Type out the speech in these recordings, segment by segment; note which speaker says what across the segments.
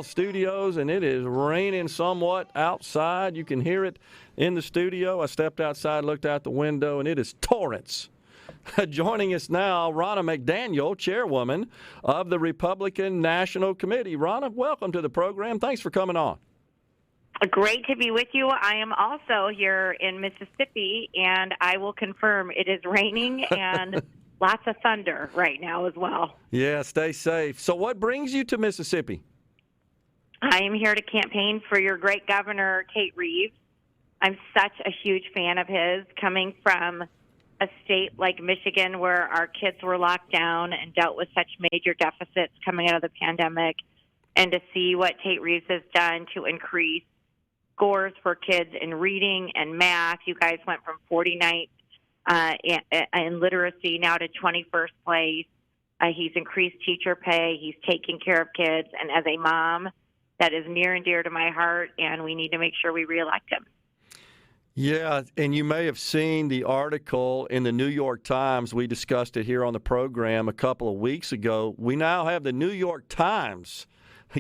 Speaker 1: Studios, and it is raining somewhat outside. You can hear it in the studio. I stepped outside, looked out the window, and it is torrents. Joining us now, Ronna McDaniel, Chairwoman of the Republican National Committee. Ronna, welcome to the program. Thanks for coming on.
Speaker 2: Great to be with you. I am also here in Mississippi, and I will confirm it is raining and lots of thunder right now as well.
Speaker 1: Yeah, stay safe. So what brings you to Mississippi?
Speaker 2: I am here to campaign for your great governor, Tate Reeves. I'm such a huge fan of his, coming from a state like Michigan where our kids were locked down and dealt with such major deficits coming out of the pandemic, and to see what Tate Reeves has done to increase scores for kids in reading and math. You guys went from 49th in literacy now to 21st place. He's increased teacher pay. He's taking care of kids. And as a mom, that is near and dear to my heart, and we need to make sure we reelect him.
Speaker 1: Yeah, and you may have seen the article in the New York Times. We discussed it here on the program a couple of weeks ago. We now have the New York Times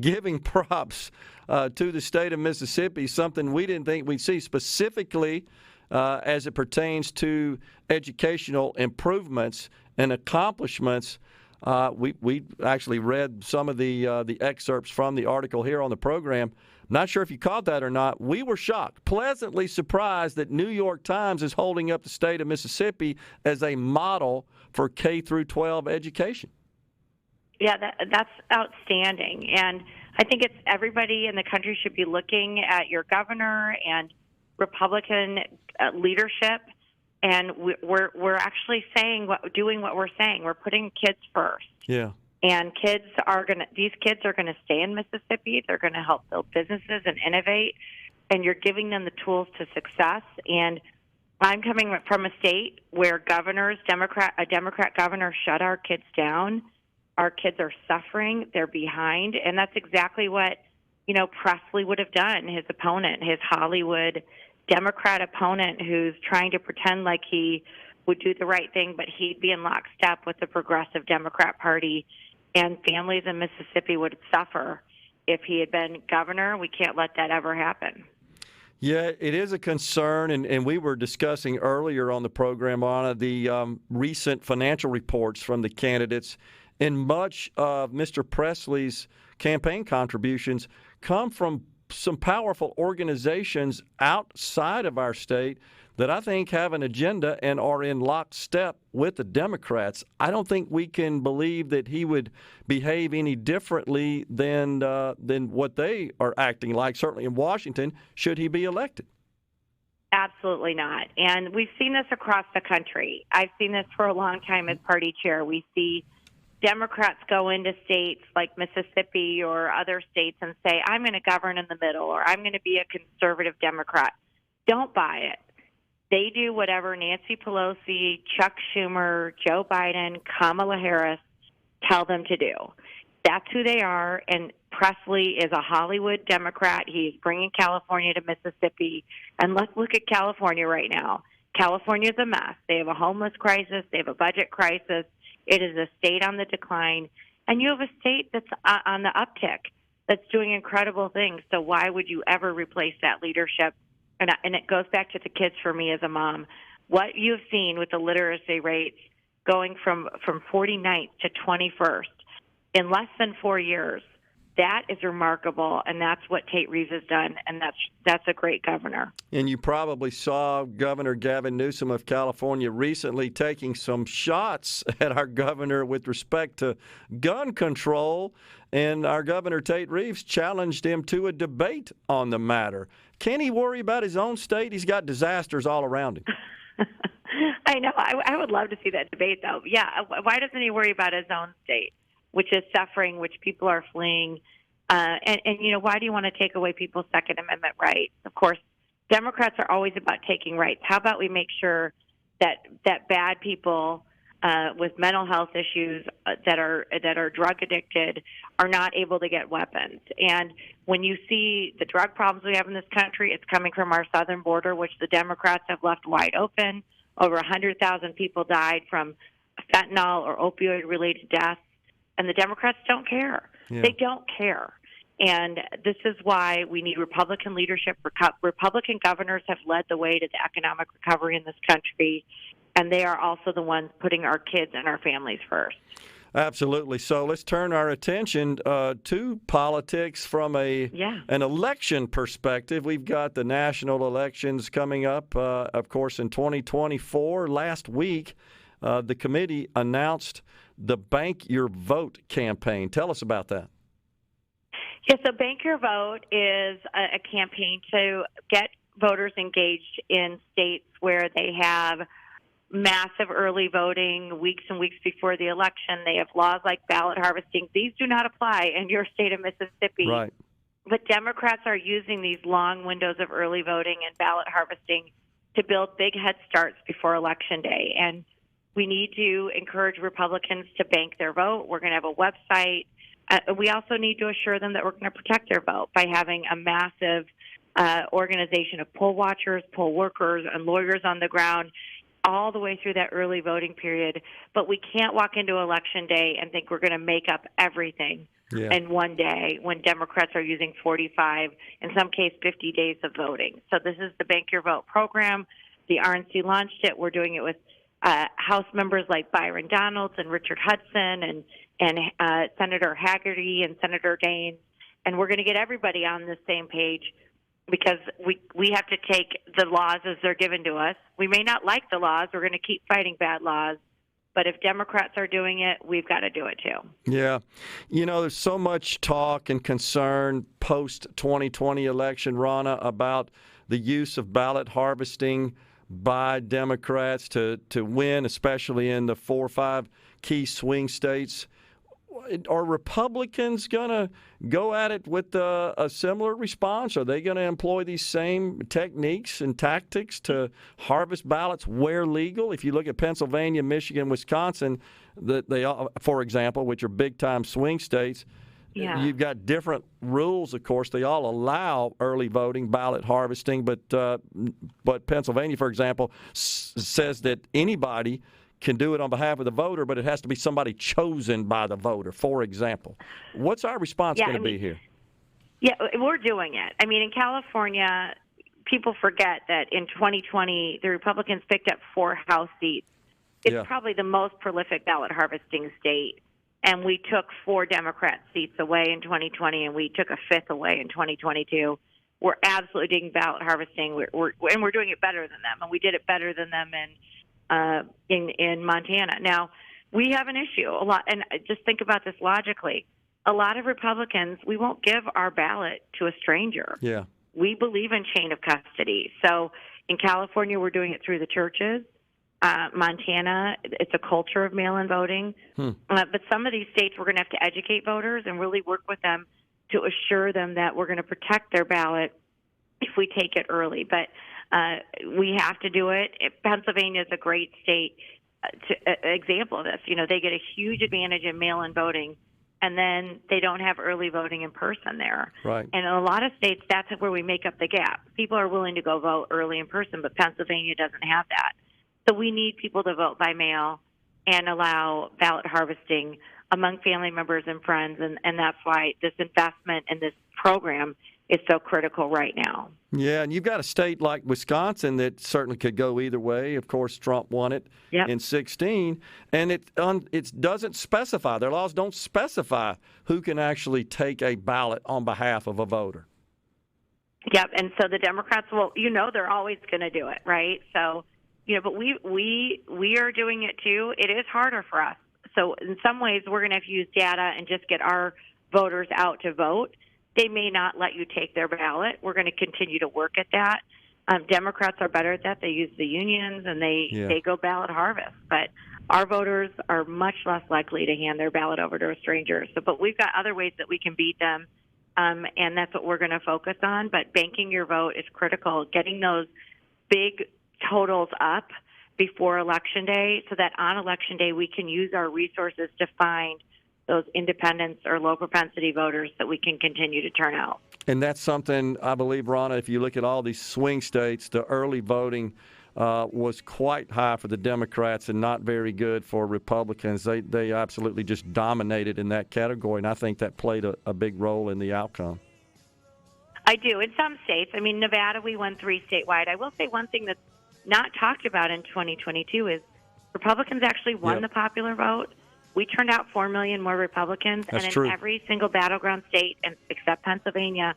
Speaker 1: giving props to the state of Mississippi, something we didn't think we'd see, specifically as it pertains to educational improvements and accomplishments. We actually read some of the excerpts from the article here on the program. Not sure if you caught that or not. We were shocked, pleasantly surprised that New York Times is holding up the state of Mississippi as a model for K through 12 education.
Speaker 2: Yeah, that's outstanding. And I think it's everybody in the country should be looking at your governor and Republican leadership. And we're actually doing what we're saying. We're putting kids first.
Speaker 1: Yeah.
Speaker 2: And these kids are gonna stay in Mississippi. They're gonna help build businesses and innovate. And you're giving them the tools to success. And I'm coming from a state where a Democrat governor shut our kids down. Our kids are suffering. They're behind. And that's exactly what, Presley would have done, his opponent, his Hollywood Democrat opponent who's trying to pretend like he would do the right thing, but he'd be in lockstep with the progressive Democrat Party, and families in Mississippi would suffer if he had been governor. We can't let that ever happen.
Speaker 1: Yeah, it is a concern, and we were discussing earlier on the program on the recent financial reports from the candidates, and much of Mr. Presley's campaign contributions come from some powerful organizations outside of our state that I think have an agenda and are in lockstep with the Democrats. I don't think we can believe that he would behave any differently than what they are acting like, certainly in Washington, should he be elected.
Speaker 2: Absolutely not. And we've seen this across the country. I've seen this for a long time as party chair. We see Democrats go into states like Mississippi or other states and say, I'm going to govern in the middle, or I'm going to be a conservative Democrat. Don't buy it. They do whatever Nancy Pelosi, Chuck Schumer, Joe Biden, Kamala Harris tell them to do. That's who they are, and Presley is a Hollywood Democrat. He's bringing California to Mississippi, and let's look at California right now. California's a mess. They have a homeless crisis. They have a budget crisis. It is a state on the decline, and you have a state that's on the uptick that's doing incredible things. So why would you ever replace that leadership? And it goes back to the kids for me as a mom. What you've seen with the literacy rates going from 49th to 21st in less than 4 years, that is remarkable, and that's what Tate Reeves has done, and that's a great governor.
Speaker 1: And you probably saw Governor Gavin Newsom of California recently taking some shots at our governor with respect to gun control, and our Governor Tate Reeves challenged him to a debate on the matter. Can he worry about his own state? He's got disasters all around him.
Speaker 2: I know. I would love to see that debate, though. Yeah, why doesn't he worry about his own state, which is suffering, which people are fleeing? And why do you want to take away people's Second Amendment rights? Of course, Democrats are always about taking rights. How about we make sure that bad people with mental health issues that are drug addicted are not able to get weapons? And when you see the drug problems we have in this country, it's coming from our southern border, which the Democrats have left wide open. Over 100,000 people died from fentanyl or opioid-related deaths, and the Democrats don't care. Yeah. They don't care. And this is why we need Republican leadership. Republican governors have led the way to the economic recovery in this country, and they are also the ones putting our kids and our families first.
Speaker 1: Absolutely. So let's turn our attention to politics from an election perspective. We've got the national elections coming up, of course, in 2024. Last week, the committee announced the Bank Your Vote campaign. Tell us about that.
Speaker 2: Yeah, so Bank Your Vote is a campaign to get voters engaged in states where they have massive early voting weeks and weeks before the election. They have laws like ballot harvesting. These do not apply in your state of Mississippi.
Speaker 1: Right.
Speaker 2: But Democrats are using these long windows of early voting and ballot harvesting to build big head starts before Election Day. And we need to encourage Republicans to bank their vote. We're going to have a website. We also need to assure them that we're going to protect their vote by having a massive organization of poll watchers, poll workers, and lawyers on the ground all the way through that early voting period. But we can't walk into Election Day and think we're going to make up everything in one day when Democrats are using 45, in some case 50 days of voting. So this is the Bank Your Vote program. The RNC launched it. We're doing it with House members like Byron Donalds and Richard Hudson and Senator Haggerty and Senator Daines. And we're going to get everybody on the same page, because we have to take the laws as they're given to us. We may not like the laws. We're going to keep fighting bad laws. But if Democrats are doing it, we've got to do it too. Yeah.
Speaker 1: You know, there's so much talk and concern post-2020 election, Ronna, about the use of ballot harvesting by Democrats to win, especially in the 4 or 5 key swing states. Are Republicans going to go at it with a similar response? Are they going to employ these same techniques and tactics to harvest ballots where legal? If you look at Pennsylvania, Michigan, Wisconsin, for example, which are big-time swing states, you've got different rules, of course. They all allow early voting, ballot harvesting, but Pennsylvania, for example, says that anybody can do it on behalf of the voter, but it has to be somebody chosen by the voter, for example. What's our response going to be here?
Speaker 2: Yeah, we're doing it. I mean, in California, people forget that in 2020, the Republicans picked up 4 House seats. It's probably the most prolific ballot harvesting state. And we took 4 Democrat seats away in 2020, and we took a 5th away in 2022. We're absolutely doing ballot harvesting, and we're doing it better than them. And we did it better than them in Montana. Now, we have an issue a lot, and just think about this logically. A lot of Republicans, we won't give our ballot to a stranger.
Speaker 1: Yeah.
Speaker 2: We believe in chain of custody. So in California, we're doing it through the churches. Montana, it's a culture of mail-in voting. But some of these states, we're going to have to educate voters and really work with them to assure them that we're going to protect their ballot if we take it early. But we have to do it. Pennsylvania is a great state example of this. You know, they get a huge advantage in mail-in voting, and then they don't have early voting in person there.
Speaker 1: Right.
Speaker 2: And in a lot of states, that's where we make up the gap. People are willing to go vote early in person, but Pennsylvania doesn't have that. So we need people to vote by mail and allow ballot harvesting among family members and friends, and that's why this investment in this program is so critical right now.
Speaker 1: Yeah, and you've got a state like Wisconsin that certainly could go either way. Of course, Trump won it in 2016, and it doesn't specify. Their laws don't specify who can actually take a ballot on behalf of a voter.
Speaker 2: Yep, and so the Democrats, well, you know, they're always going to do it, right? So, you know, but we are doing it too. It is harder for us. So in some ways, we're going to have to use data and just get our voters out to vote. They may not let you take their ballot. We're going to continue to work at that. Democrats are better at that. They use the unions and they go ballot harvest. But our voters are much less likely to hand their ballot over to a stranger. But we've got other ways that we can beat them, and that's what we're going to focus on. But banking your vote is critical. Getting those big totals up before Election Day so that on Election Day we can use our resources to find those independents or low propensity voters that we can continue to turn out.
Speaker 1: And that's something, I believe, Ronna, if you look at all these swing states, the early voting was quite high for the Democrats and not very good for Republicans. They absolutely just dominated in that category, and I think that played a big role in the outcome.
Speaker 2: I do. In some states, I mean, Nevada, we won 3 statewide. I will say one thing that's not talked about in 2022 is Republicans actually won the popular vote. We turned out 4 million more Republicans,
Speaker 1: That's
Speaker 2: and in
Speaker 1: true.
Speaker 2: every single battleground state, except Pennsylvania,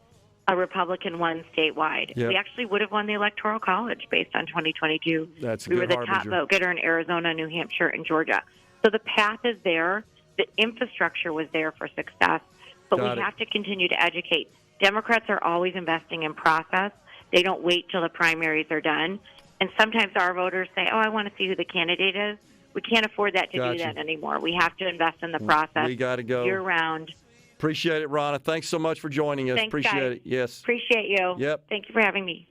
Speaker 2: a Republican won statewide.
Speaker 1: Yep.
Speaker 2: We actually would have won the Electoral College based on 2022.
Speaker 1: That's a
Speaker 2: we
Speaker 1: good
Speaker 2: were the
Speaker 1: harbinger.
Speaker 2: top vote getter in Arizona, New Hampshire, and Georgia. So the path is there. The infrastructure was there for success, but
Speaker 1: Got
Speaker 2: we
Speaker 1: it.
Speaker 2: have to continue to educate. Democrats are always investing in process. They don't wait till the primaries are done. And sometimes our voters say, I want to see who the candidate is. We can't afford that to do
Speaker 1: Gotcha.
Speaker 2: that anymore. We have to invest in the process
Speaker 1: We got to go.
Speaker 2: year-round.
Speaker 1: Appreciate it, Ronna. Thanks so much for joining us.
Speaker 2: Thanks,
Speaker 1: Appreciate
Speaker 2: guys.
Speaker 1: it. Yes.
Speaker 2: Appreciate you.
Speaker 1: Yep.
Speaker 2: Thank you for having me.